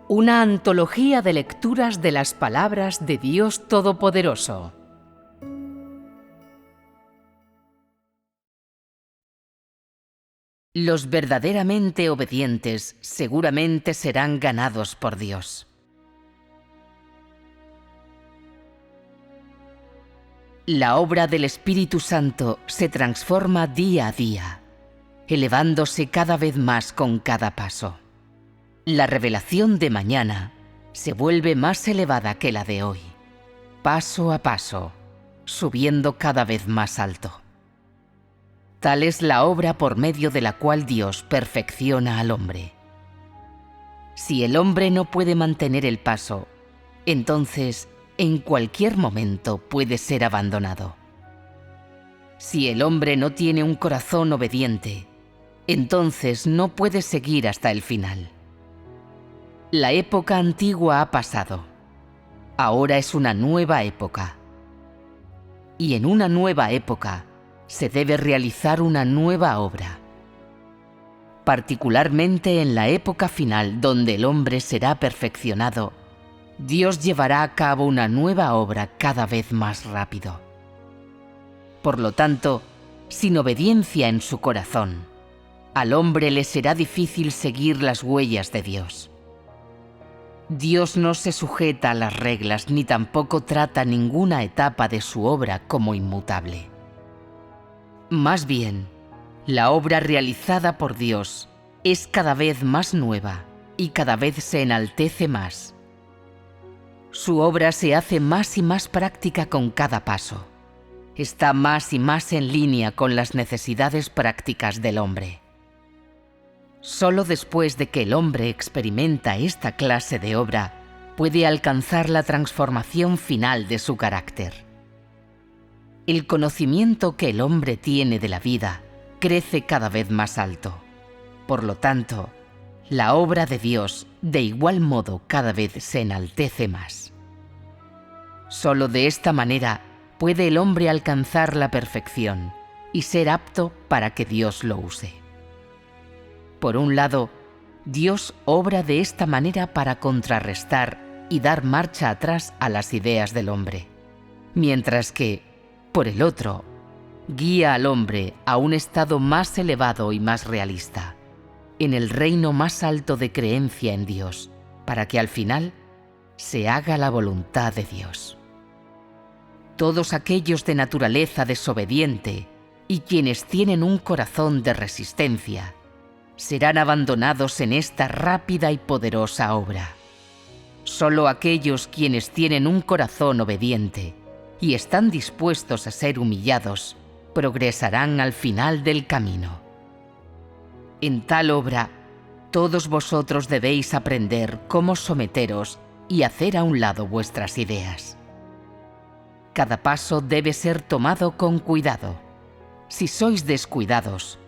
Una antología de lecturas de las palabras de Dios Todopoderoso. Los verdaderamente obedientes seguramente serán ganados por Dios. La obra del Espíritu Santo se transforma día a día, elevándose cada vez más con cada paso. La revelación de mañana se vuelve más elevada que la de hoy, paso a paso, subiendo cada vez más alto. Tal es la obra por medio de la cual Dios perfecciona al hombre. Si el hombre no puede mantener el paso, entonces en cualquier momento puede ser abandonado. Si el hombre no tiene un corazón obediente, entonces no puede seguir hasta el final. La época antigua ha pasado. Ahora es una nueva época. Y en una nueva época se debe realizar una nueva obra. Particularmente en la época final, donde el hombre será perfeccionado, Dios llevará a cabo una nueva obra cada vez más rápido. Por lo tanto, sin obediencia en su corazón, al hombre le será difícil seguir las huellas de Dios. Dios no se sujeta a las reglas ni tampoco trata ninguna etapa de su obra como inmutable. Más bien, la obra realizada por Dios es cada vez más nueva y cada vez se enaltece más. Su obra se hace más y más práctica con cada paso. Está más y más en línea con las necesidades prácticas del hombre. Solo después de que el hombre experimenta esta clase de obra, puede alcanzar la transformación final de su carácter. El conocimiento que el hombre tiene de la vida crece cada vez más alto. Por lo tanto, la obra de Dios de igual modo cada vez se enaltece más. Solo de esta manera puede el hombre alcanzar la perfección y ser apto para que Dios lo use. Por un lado, Dios obra de esta manera para contrarrestar y dar marcha atrás a las ideas del hombre, mientras que, por el otro, guía al hombre a un estado más elevado y más realista, en el reino más alto de creencia en Dios, para que al final se haga la voluntad de Dios. Todos aquellos de naturaleza desobediente y quienes tienen un corazón de resistencia serán abandonados en esta rápida y poderosa obra. Solo aquellos quienes tienen un corazón obediente y están dispuestos a ser humillados progresarán al final del camino. En tal obra, todos vosotros debéis aprender cómo someteros y hacer a un lado vuestras ideas. Cada paso debe ser tomado con cuidado. Si sois descuidados,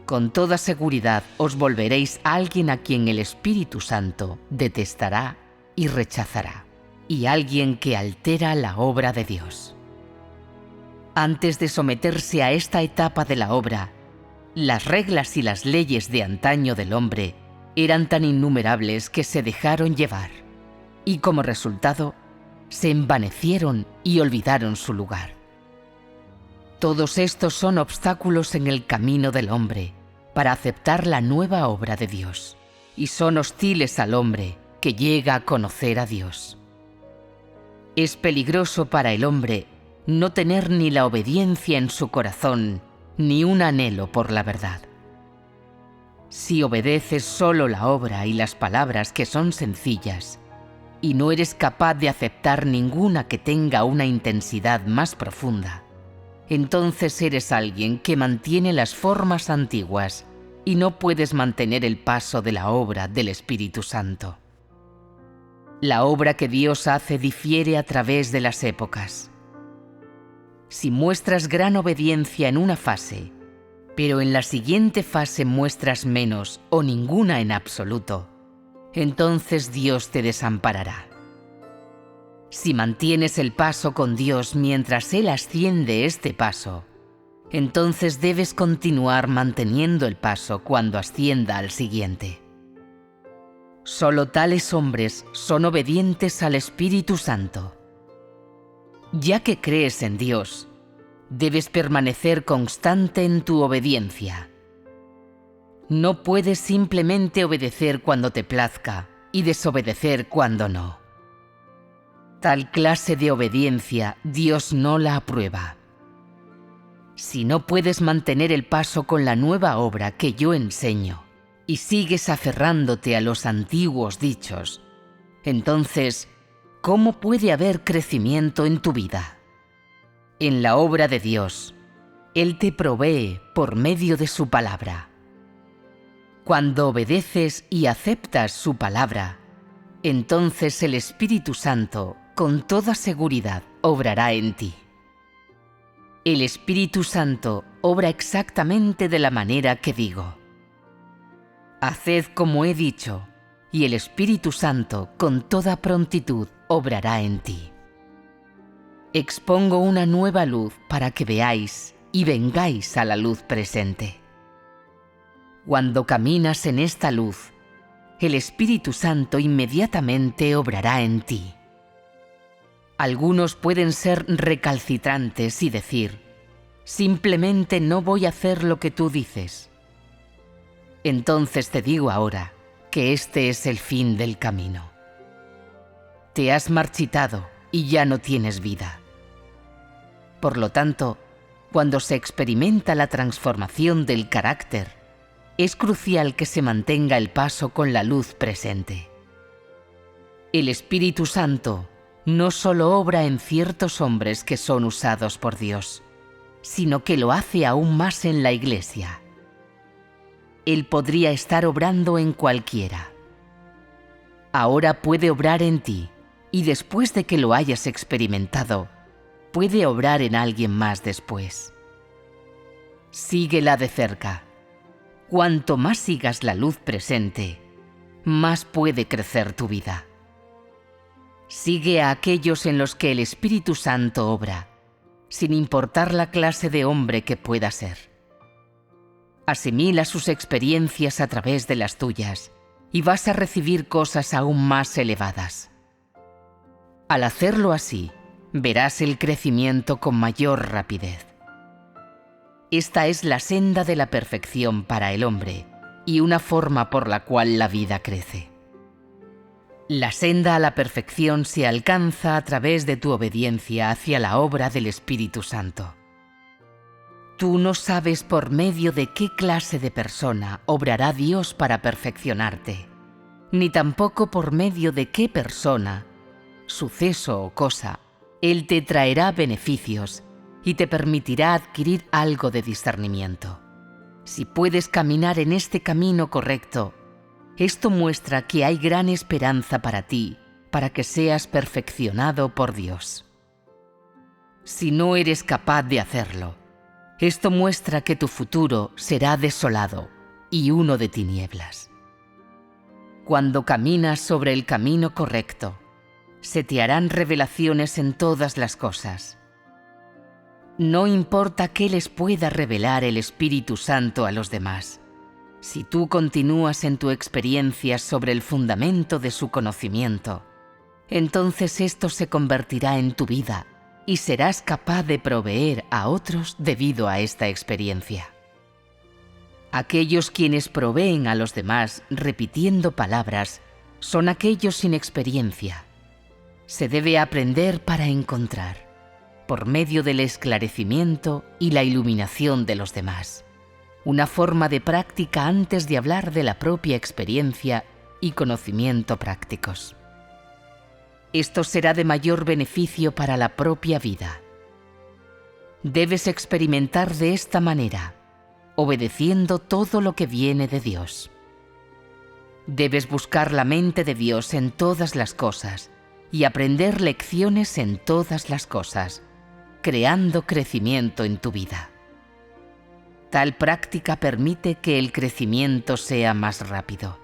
con toda seguridad os volveréis a alguien a quien el Espíritu Santo detestará y rechazará, y alguien que altera la obra de Dios. Antes de someterse a esta etapa de la obra, las reglas y las leyes de antaño del hombre eran tan innumerables que se dejaron llevar, y como resultado, se envanecieron y olvidaron su lugar. Todos estos son obstáculos en el camino del hombre para aceptar la nueva obra de Dios, y son hostiles al hombre que llega a conocer a Dios. Es peligroso para el hombre no tener ni la obediencia en su corazón, ni un anhelo por la verdad. Si obedeces solo la obra y las palabras que son sencillas, y no eres capaz de aceptar ninguna que tenga una intensidad más profunda, entonces eres alguien que mantiene las formas antiguas y no puedes mantener el paso de la obra del Espíritu Santo. La obra que Dios hace difiere a través de las épocas. Si muestras gran obediencia en una fase, pero en la siguiente fase muestras menos o ninguna en absoluto, entonces Dios te desamparará. Si mantienes el paso con Dios mientras Él asciende este paso, entonces debes continuar manteniendo el paso cuando ascienda al siguiente. Solo tales hombres son obedientes al Espíritu Santo. Ya que crees en Dios, debes permanecer constante en tu obediencia. No puedes simplemente obedecer cuando te plazca y desobedecer cuando no. Tal clase de obediencia Dios no la aprueba. Si no puedes mantener el paso con la nueva obra que yo enseño y sigues aferrándote a los antiguos dichos, entonces, ¿cómo puede haber crecimiento en tu vida? En la obra de Dios, Él te provee por medio de su palabra. Cuando obedeces y aceptas su palabra, entonces el Espíritu Santo, con toda seguridad, obrará en ti. El Espíritu Santo obra exactamente de la manera que digo. Haced como he dicho, y el Espíritu Santo, con toda prontitud, obrará en ti. Expongo una nueva luz para que veáis y vengáis a la luz presente. Cuando caminas en esta luz, el Espíritu Santo inmediatamente obrará en ti. Algunos pueden ser recalcitrantes y decir, simplemente no voy a hacer lo que tú dices. Entonces te digo ahora que este es el fin del camino. Te has marchitado y ya no tienes vida. Por lo tanto, cuando se experimenta la transformación del carácter, es crucial que se mantenga el paso con la luz presente. El Espíritu Santo no solo obra en ciertos hombres que son usados por Dios, sino que lo hace aún más en la Iglesia. Él podría estar obrando en cualquiera. Ahora puede obrar en ti, y después de que lo hayas experimentado, puede obrar en alguien más después. Síguela de cerca. Cuanto más sigas la luz presente, más puede crecer tu vida. Sigue a aquellos en los que el Espíritu Santo obra, sin importar la clase de hombre que pueda ser. Asimila sus experiencias a través de las tuyas y vas a recibir cosas aún más elevadas. Al hacerlo así, verás el crecimiento con mayor rapidez. Esta es la senda de la perfección para el hombre y una forma por la cual la vida crece. La senda a la perfección se alcanza a través de tu obediencia hacia la obra del Espíritu Santo. Tú no sabes por medio de qué clase de persona obrará Dios para perfeccionarte, ni tampoco por medio de qué persona, suceso o cosa, Él te traerá beneficios y te permitirá adquirir algo de discernimiento. Si puedes caminar en este camino correcto, esto muestra que hay gran esperanza para ti, para que seas perfeccionado por Dios. Si no eres capaz de hacerlo, esto muestra que tu futuro será desolado y uno de tinieblas. Cuando caminas sobre el camino correcto, se te harán revelaciones en todas las cosas. No importa qué les pueda revelar el Espíritu Santo a los demás. Si tú continúas en tu experiencia sobre el fundamento de su conocimiento, entonces esto se convertirá en tu vida y serás capaz de proveer a otros debido a esta experiencia. Aquellos quienes proveen a los demás repitiendo palabras son aquellos sin experiencia. Se debe aprender para encontrar, por medio del esclarecimiento y la iluminación de los demás. Una forma de práctica antes de hablar de la propia experiencia y conocimiento prácticos. Esto será de mayor beneficio para la propia vida. Debes experimentar de esta manera, obedeciendo todo lo que viene de Dios. Debes buscar la mente de Dios en todas las cosas y aprender lecciones en todas las cosas, creando crecimiento en tu vida. Tal práctica permite que el crecimiento sea más rápido.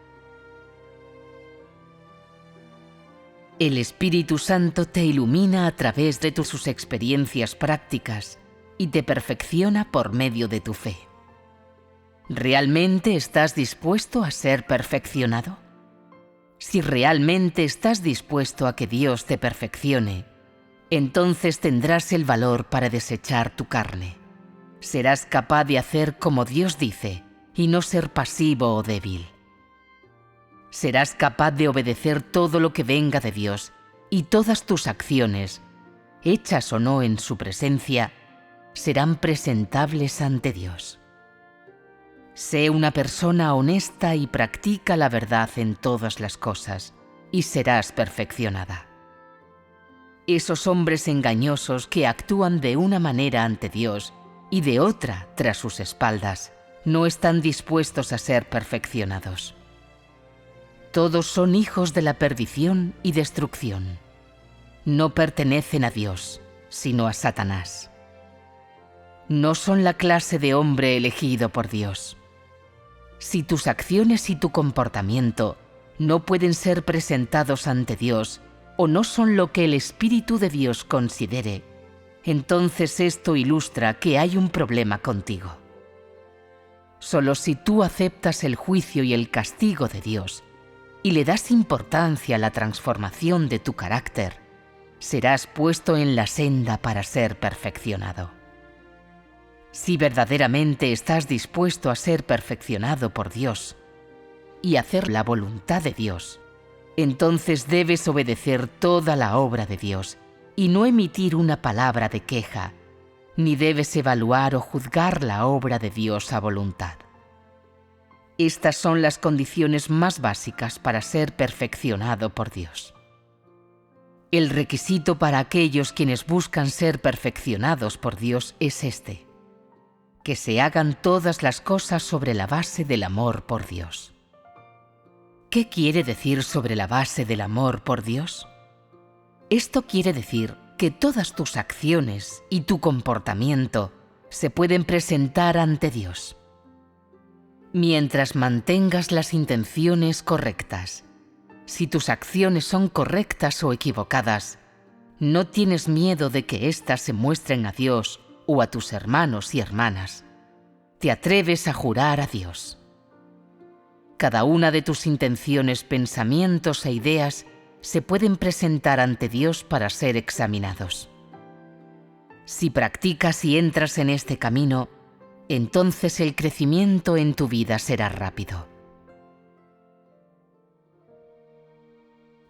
El Espíritu Santo te ilumina a través de sus experiencias prácticas y te perfecciona por medio de tu fe. ¿Realmente estás dispuesto a ser perfeccionado? Si realmente estás dispuesto a que Dios te perfeccione, entonces tendrás el valor para desechar tu carne. Serás capaz de hacer como Dios dice y no ser pasivo o débil. Serás capaz de obedecer todo lo que venga de Dios y todas tus acciones, hechas o no en su presencia, serán presentables ante Dios. Sé una persona honesta y practica la verdad en todas las cosas, y serás perfeccionada. Esos hombres engañosos que actúan de una manera ante Dios y de otra tras sus espaldas, no están dispuestos a ser perfeccionados. Todos son hijos de la perdición y destrucción. No pertenecen a Dios, sino a Satanás. No son la clase de hombre elegido por Dios. Si tus acciones y tu comportamiento no pueden ser presentados ante Dios o no son lo que el Espíritu de Dios considere, entonces esto ilustra que hay un problema contigo. Solo si tú aceptas el juicio y el castigo de Dios y le das importancia a la transformación de tu carácter, serás puesto en la senda para ser perfeccionado. Si verdaderamente estás dispuesto a ser perfeccionado por Dios y hacer la voluntad de Dios, entonces debes obedecer toda la obra de Dios y no emitir una palabra de queja, ni debes evaluar o juzgar la obra de Dios a voluntad. Estas son las condiciones más básicas para ser perfeccionado por Dios. El requisito para aquellos quienes buscan ser perfeccionados por Dios es este: que se hagan todas las cosas sobre la base del amor por Dios. ¿Qué quiere decir sobre la base del amor por Dios? Esto quiere decir que todas tus acciones y tu comportamiento se pueden presentar ante Dios. Mientras mantengas las intenciones correctas, si tus acciones son correctas o equivocadas, no tienes miedo de que éstas se muestren a Dios o a tus hermanos y hermanas. Te atreves a jurar a Dios. Cada una de tus intenciones, pensamientos e ideas se pueden presentar ante Dios para ser examinados. Si practicas y entras en este camino, entonces el crecimiento en tu vida será rápido.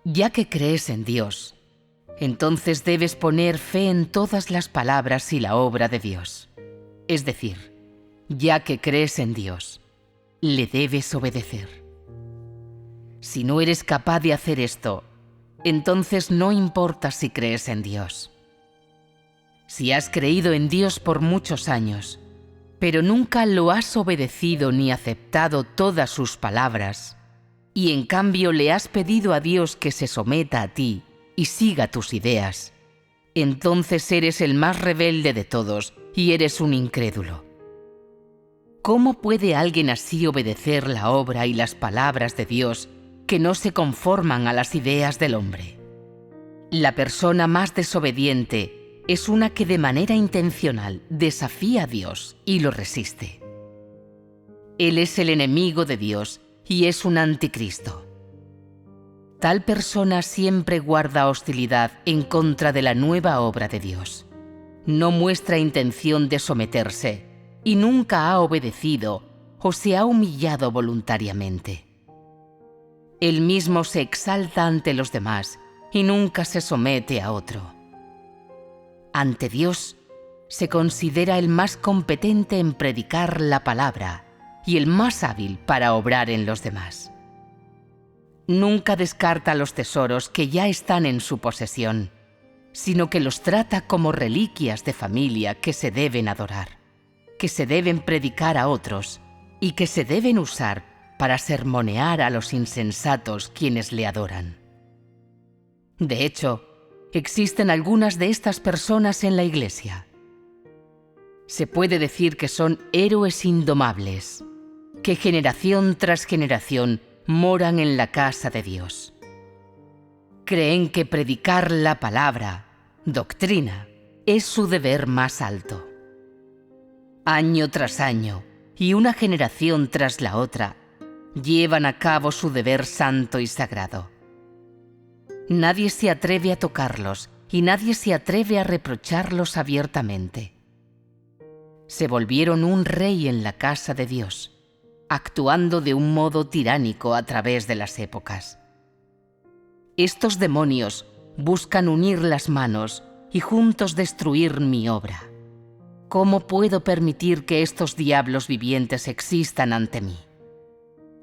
Ya que crees en Dios, entonces debes poner fe en todas las palabras y la obra de Dios. Es decir, ya que crees en Dios, le debes obedecer. Si no eres capaz de hacer esto, entonces no importa si crees en Dios. Si has creído en Dios por muchos años, pero nunca lo has obedecido ni aceptado todas sus palabras, y en cambio le has pedido a Dios que se someta a ti y siga tus ideas, entonces eres el más rebelde de todos y eres un incrédulo. ¿Cómo puede alguien así obedecer la obra y las palabras de Dios que no se conforman a las ideas del hombre? La persona más desobediente es una que de manera intencional desafía a Dios y lo resiste. Él es el enemigo de Dios y es un anticristo. Tal persona siempre guarda hostilidad en contra de la nueva obra de Dios. No muestra intención de someterse y nunca ha obedecido o se ha humillado voluntariamente. Él mismo se exalta ante los demás y nunca se somete a otro. Ante Dios, se considera el más competente en predicar la palabra y el más hábil para obrar en los demás. Nunca descarta los tesoros que ya están en su posesión, sino que los trata como reliquias de familia que se deben adorar, que se deben predicar a otros y que se deben usar para sermonear a los insensatos quienes le adoran. De hecho, existen algunas de estas personas en la Iglesia. Se puede decir que son héroes indomables, que generación tras generación moran en la casa de Dios. Creen que predicar la palabra, doctrina, es su deber más alto. Año tras año, y una generación tras la otra, llevan a cabo su deber santo y sagrado. Nadie se atreve a tocarlos y nadie se atreve a reprocharlos abiertamente. Se volvieron un rey en la casa de Dios, actuando de un modo tiránico a través de las épocas. Estos demonios buscan unir las manos y juntos destruir mi obra. ¿Cómo puedo permitir que estos diablos vivientes existan ante mí?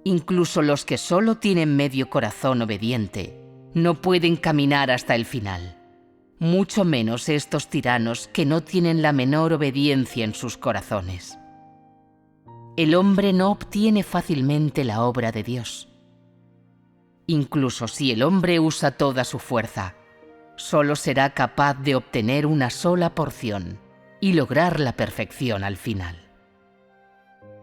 Incluso los que solo tienen medio corazón obediente no pueden caminar hasta el final, mucho menos estos tiranos que no tienen la menor obediencia en sus corazones. El hombre no obtiene fácilmente la obra de Dios. Incluso si el hombre usa toda su fuerza, solo será capaz de obtener una sola porción y lograr la perfección al final.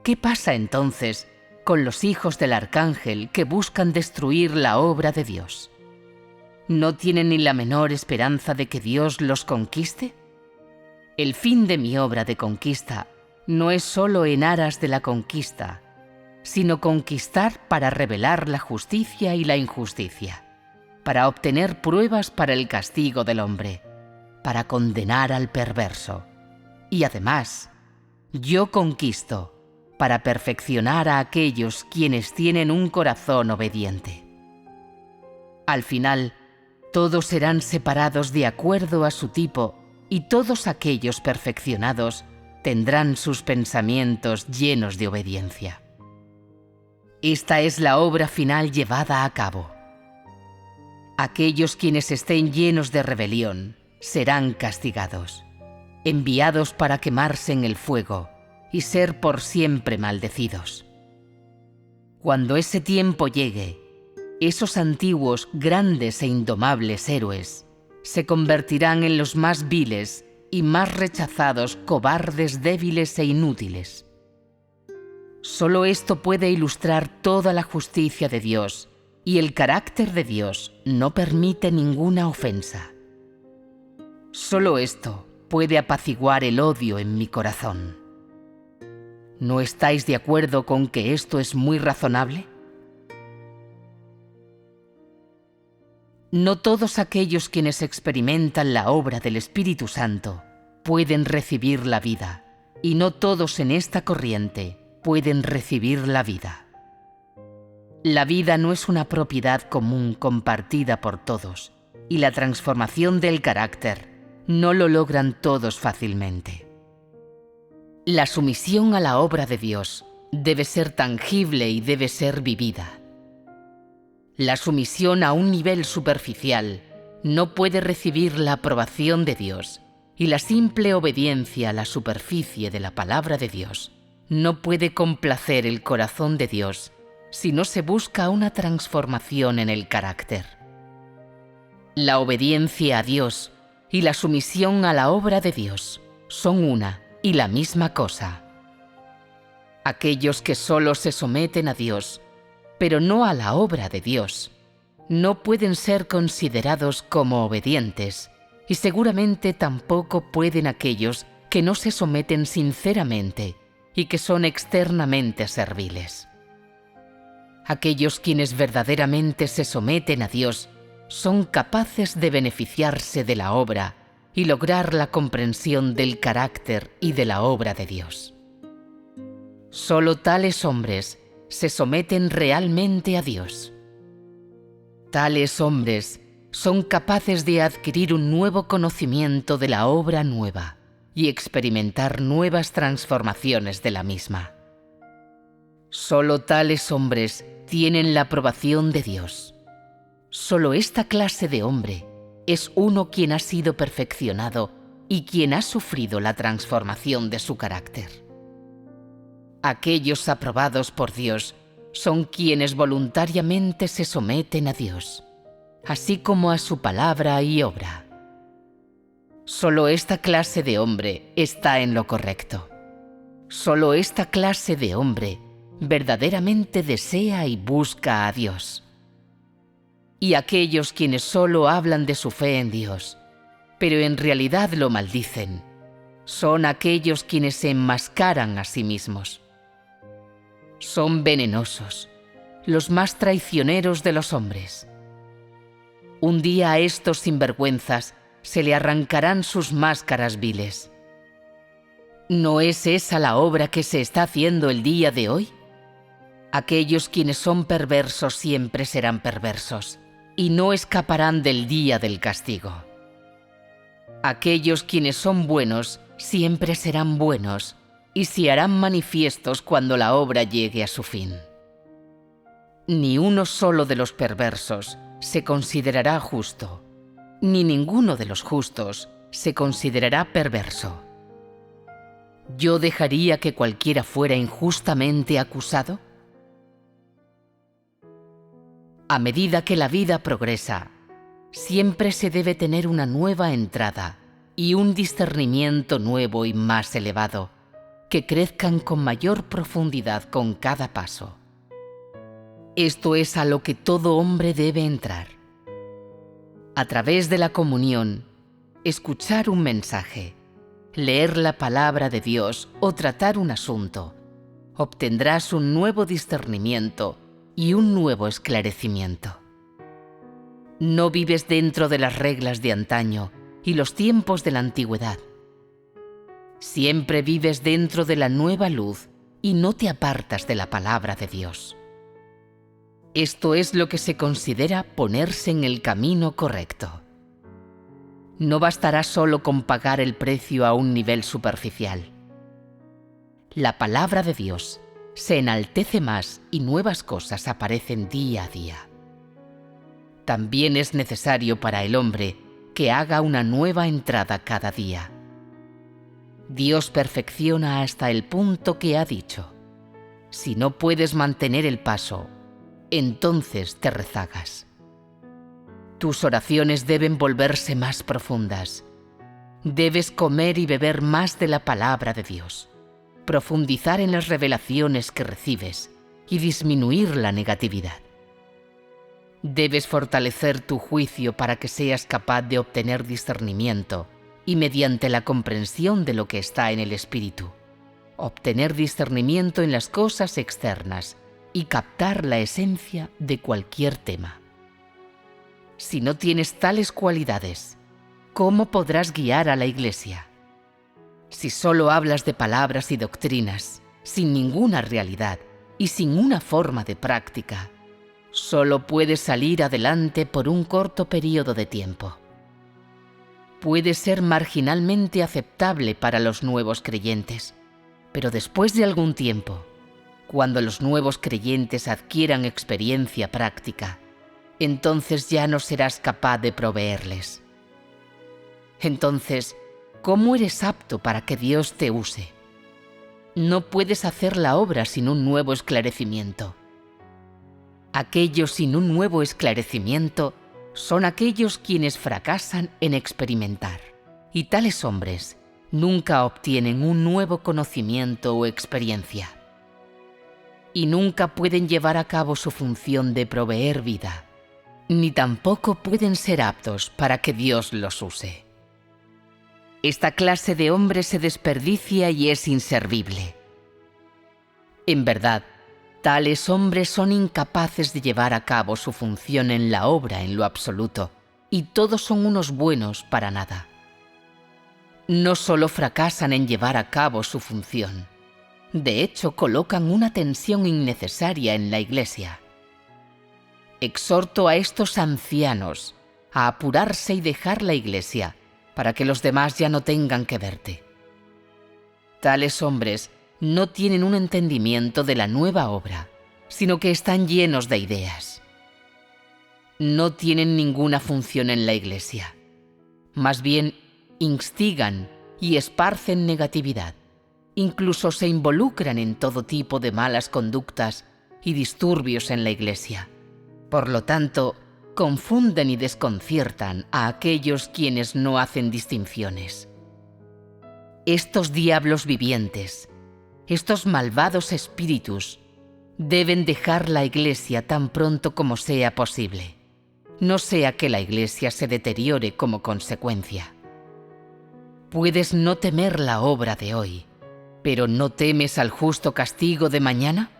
¿Qué pasa entonces con los hijos del arcángel que buscan destruir la obra de Dios? ¿No tienen ni la menor esperanza de que Dios los conquiste? El fin de mi obra de conquista no es solo en aras de la conquista, sino conquistar para revelar la justicia y la injusticia, para obtener pruebas para el castigo del hombre, para condenar al perverso. Y además, yo conquisto para perfeccionar a aquellos quienes tienen un corazón obediente. Al final, todos serán separados de acuerdo a su tipo y todos aquellos perfeccionados tendrán sus pensamientos llenos de obediencia. Esta es la obra final llevada a cabo. Aquellos quienes estén llenos de rebelión serán castigados, enviados para quemarse en el fuego y ser por siempre maldecidos. Cuando ese tiempo llegue, esos antiguos, grandes e indomables héroes se convertirán en los más viles y más rechazados cobardes, débiles e inútiles. Solo esto puede ilustrar toda la justicia de Dios, y el carácter de Dios no permite ninguna ofensa. Solo esto puede apaciguar el odio en mi corazón. ¿No estáis de acuerdo con que esto es muy razonable? No todos aquellos quienes experimentan la obra del Espíritu Santo pueden recibir la vida, y no todos en esta corriente pueden recibir la vida. La vida no es una propiedad común compartida por todos, y la transformación del carácter no lo logran todos fácilmente. La sumisión a la obra de Dios debe ser tangible y debe ser vivida. La sumisión a un nivel superficial no puede recibir la aprobación de Dios, y la simple obediencia a la superficie de la palabra de Dios no puede complacer el corazón de Dios si no se busca una transformación en el carácter. La obediencia a Dios y la sumisión a la obra de Dios son una y la misma cosa. Aquellos que solo se someten a Dios, pero no a la obra de Dios, no pueden ser considerados como obedientes, y seguramente tampoco pueden aquellos que no se someten sinceramente y que son externamente serviles. Aquellos quienes verdaderamente se someten a Dios son capaces de beneficiarse de la obra y lograr la comprensión del carácter y de la obra de Dios. Solo tales hombres se someten realmente a Dios. Tales hombres son capaces de adquirir un nuevo conocimiento de la obra nueva y experimentar nuevas transformaciones de la misma. Solo tales hombres tienen la aprobación de Dios. Solo esta clase de hombre es uno quien ha sido perfeccionado y quien ha sufrido la transformación de su carácter. Aquellos aprobados por Dios son quienes voluntariamente se someten a Dios, así como a su palabra y obra. Solo esta clase de hombre está en lo correcto. Solo esta clase de hombre verdaderamente desea y busca a Dios. Y aquellos quienes solo hablan de su fe en Dios, pero en realidad lo maldicen, son aquellos quienes se enmascaran a sí mismos. Son venenosos, los más traicioneros de los hombres. Un día a estos sinvergüenzas se le arrancarán sus máscaras viles. ¿No es esa la obra que se está haciendo el día de hoy? Aquellos quienes son perversos siempre serán perversos, y no escaparán del día del castigo. Aquellos quienes son buenos siempre serán buenos, y se harán manifiestos cuando la obra llegue a su fin. Ni uno solo de los perversos se considerará justo, ni ninguno de los justos se considerará perverso. ¿Yo dejaría que cualquiera fuera injustamente acusado? A medida que la vida progresa, siempre se debe tener una nueva entrada y un discernimiento nuevo y más elevado, que crezcan con mayor profundidad con cada paso. Esto es a lo que todo hombre debe entrar. A través de la comunión, escuchar un mensaje, leer la palabra de Dios o tratar un asunto, obtendrás un nuevo discernimiento y un nuevo esclarecimiento. No vives dentro de las reglas de antaño y los tiempos de la antigüedad. Siempre vives dentro de la nueva luz y no te apartas de la palabra de Dios. Esto es lo que se considera ponerse en el camino correcto. No bastará solo con pagar el precio a un nivel superficial. La palabra de Dios se enaltece más y nuevas cosas aparecen día a día. También es necesario para el hombre que haga una nueva entrada cada día. Dios perfecciona hasta el punto que ha dicho: si no puedes mantener el paso, entonces te rezagas. Tus oraciones deben volverse más profundas. Debes comer y beber más de la palabra de Dios, profundizar en las revelaciones que recibes y disminuir la negatividad. Debes fortalecer tu juicio para que seas capaz de obtener discernimiento y, mediante la comprensión de lo que está en el Espíritu, obtener discernimiento en las cosas externas y captar la esencia de cualquier tema. Si no tienes tales cualidades, ¿cómo podrás guiar a la Iglesia? Si solo hablas de palabras y doctrinas, sin ninguna realidad y sin una forma de práctica, solo puedes salir adelante por un corto periodo de tiempo. Puede ser marginalmente aceptable para los nuevos creyentes, pero después de algún tiempo, cuando los nuevos creyentes adquieran experiencia práctica, entonces ya no serás capaz de proveerles. Entonces, ¿cómo eres apto para que Dios te use? No puedes hacer la obra sin un nuevo esclarecimiento. Aquellos sin un nuevo esclarecimiento son aquellos quienes fracasan en experimentar, y tales hombres nunca obtienen un nuevo conocimiento o experiencia. Y nunca pueden llevar a cabo su función de proveer vida, ni tampoco pueden ser aptos para que Dios los use. Esta clase de hombre se desperdicia y es inservible. En verdad, tales hombres son incapaces de llevar a cabo su función en la obra en lo absoluto, y todos son unos buenos para nada. No solo fracasan en llevar a cabo su función, de hecho colocan una tensión innecesaria en la Iglesia. Exhorto a estos ancianos a apurarse y dejar la Iglesia para que los demás ya no tengan que verte. Tales hombres no tienen un entendimiento de la nueva obra, sino que están llenos de ideas. No tienen ninguna función en la Iglesia. Más bien, instigan y esparcen negatividad. Incluso se involucran en todo tipo de malas conductas y disturbios en la Iglesia. Por lo tanto, confunden y desconciertan a aquellos quienes no hacen distinciones. Estos diablos vivientes, estos malvados espíritus, deben dejar la Iglesia tan pronto como sea posible, no sea que la Iglesia se deteriore como consecuencia. ¿Puedes no temer la obra de hoy, pero no temes al justo castigo de mañana?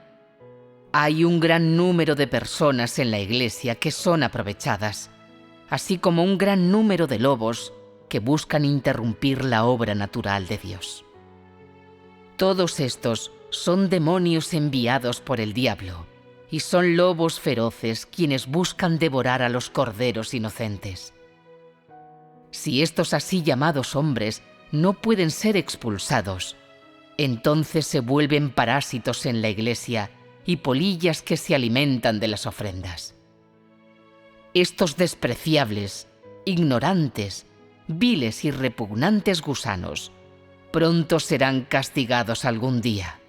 Hay un gran número de personas en la Iglesia que son aprovechadas, así como un gran número de lobos que buscan interrumpir la obra natural de Dios. Todos estos son demonios enviados por el diablo, y son lobos feroces quienes buscan devorar a los corderos inocentes. Si estos así llamados hombres no pueden ser expulsados, entonces se vuelven parásitos en la Iglesia y polillas que se alimentan de las ofrendas. Estos despreciables, ignorantes, viles y repugnantes gusanos pronto serán castigados algún día.